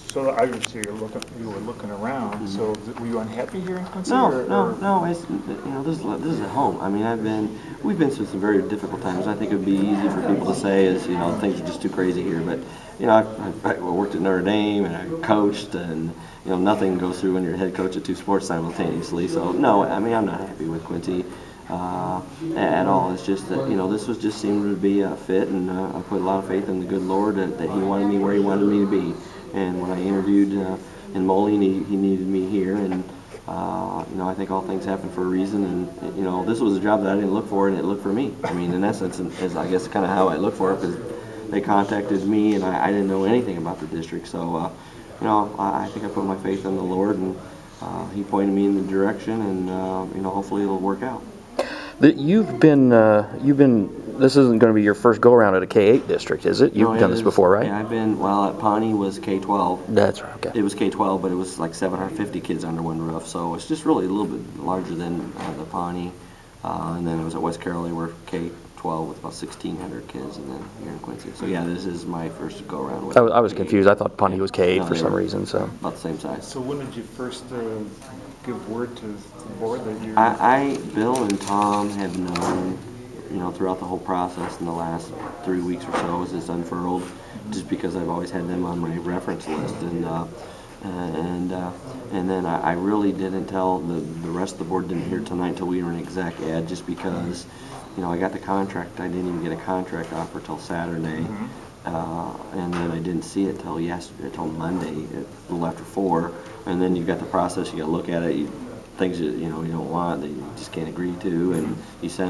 So obviously you were looking around. Mm-hmm. So were you unhappy here in Quincy? No. It's, this is at home. I mean, we've been through some very difficult times. I think it would be easy for people to say is, things are just too crazy here. But I worked at Notre Dame and I coached, and nothing goes through when you're a head coach at two sports simultaneously. So no, I mean, I'm not happy with Quincy at all. It's just that this was just seemed to be a fit, and I put a lot of faith in the good Lord that He wanted me where He wanted me to be. And when I interviewed in Moline, he needed me here, and I think all things happen for a reason. And this was a job that I didn't look for, and it looked for me. I mean, in essence, is I guess kind of how I look for it, because they contacted me, and I didn't know anything about the district. So, I think I put my faith in the Lord, and He pointed me in the direction, and hopefully it'll work out. You've been. This isn't going to be your first go around at a K-8 district, is it? You've done this before, right? Yeah, I've been. Well, at Pawnee was K-12. That's right. Okay. It was K-12, but it was like 750 kids under one roof, so it's just really a little bit larger than the Pawnee. And then it was at West Carrollton, where K-12 with about 1,600 kids, and then here in Quincy. So yeah, this is my first go around with. I was confused. I thought Pawnee was K-8 for some reason. So about the same size. So when did you first give word to the board that you? Bill and Tom have known, throughout the whole process in the last 3 weeks or so as it's unfurled, just because I've always had them on my reference list, and then I really didn't tell the rest of the board. Didn't hear tonight until we were in exec ed, just because I got the contract. I didn't even get a contract offer till Saturday. And then I didn't see it till Monday at a little after 4. And then you've got the process. You got to look at it. Things that you don't want, that you just can't agree to, and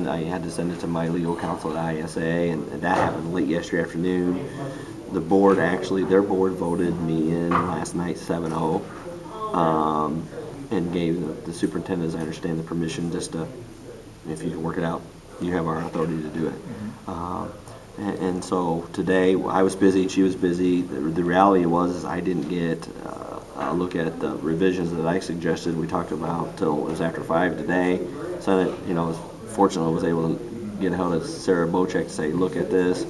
I had to send it to my legal counsel at ISA, and that happened late yesterday afternoon. The board their board voted me in last night 7-0, and gave the superintendent, as I understand, the permission just to, if you can work it out, you have our authority to do it. And so today I was busy and she was busy. The reality is I didn't get a look at the revisions that I suggested. We talked about till it was after 5 today. Senate, fortunately was able to get a hold of Sarah Bocek to say, look at this.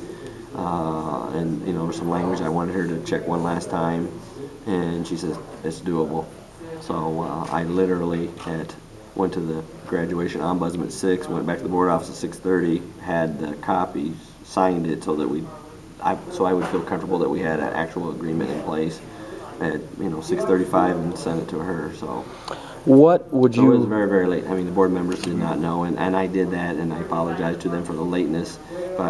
And there was some language I wanted her to check one last time, and she says it's doable. So I literally went to the graduation ombudsman at 6, went back to the board office at 6:30, had the copy, signed it so that I would feel comfortable that we had an actual agreement in place at 6:35, and sent it to her. So what would you? It was very, very late. I mean, the board members did not know, and I did that, and I apologized to them for the lateness, but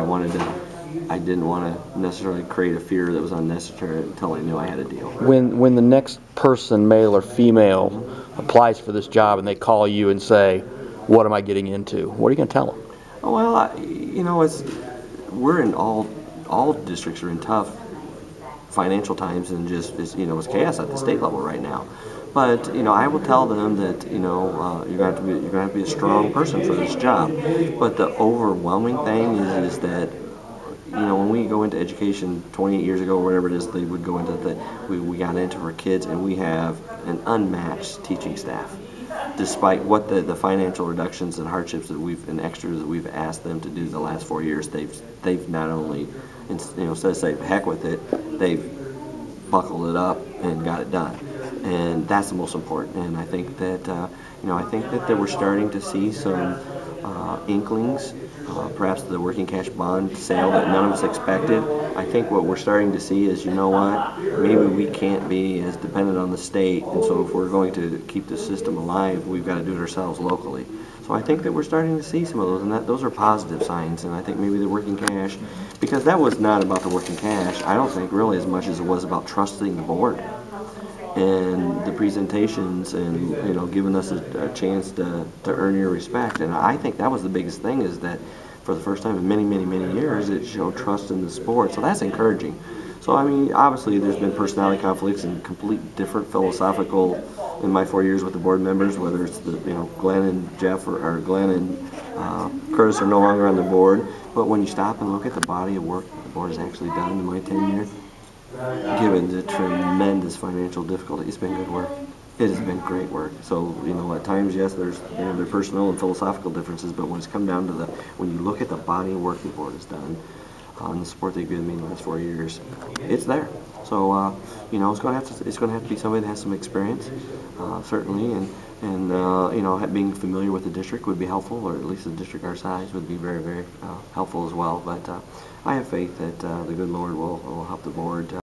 I didn't want to necessarily create a fear that was unnecessary until I knew I had a deal. When the next person, male or female, applies for this job and they call you and say, what am I getting into? What are you going to tell them? Oh, well, we're in all districts are in tough financial times, and just it's chaos at the state level right now. But I will tell them that you're going to have to be a strong person for this job. But the overwhelming thing is that when we go into education 28 years ago, or whatever it is, they would go into we got into for kids, and we have an unmatched teaching staff. Despite what the financial reductions and hardships and extras that we've asked them to do the last 4 years, they've not only instead of saying heck with it, they've buckled it up and got it done, and that's the most important. And I think that we're starting to see some inklings, perhaps the working cash bond sale that none of us expected. I think what we're starting to see is, maybe we can't be as dependent on the state, and so if we're going to keep the system alive, we've got to do it ourselves locally. So I think that we're starting to see some of those, and those are positive signs. And I think maybe the working cash, because that was not about the working cash, I don't think really as much as it was about trusting the board and the presentations, and giving us a chance to earn your respect. And I think that was the biggest thing, is that for the first time in many, many, many years, it showed trust in the sport. So that's encouraging. So I mean, obviously there's been personality conflicts and complete different philosophical in my 4 years with the board members, whether it's Glenn and Jeff or Glenn and Curtis are no longer on the board. But when you stop and look at the body of work the board has actually done in my tenure, given the tremendous financial difficulty, it's been good work. It has been great work. So, at times, yes, there's there personal and philosophical differences, but when it's come down to when you look at the body of work the board has done, and the support they've given me in these 4 years, it's there. So it's going to have to be somebody that has some experience, certainly, and being familiar with the district would be helpful, or at least the district our size would be very, very helpful as well. But I have faith that the good Lord will help the board.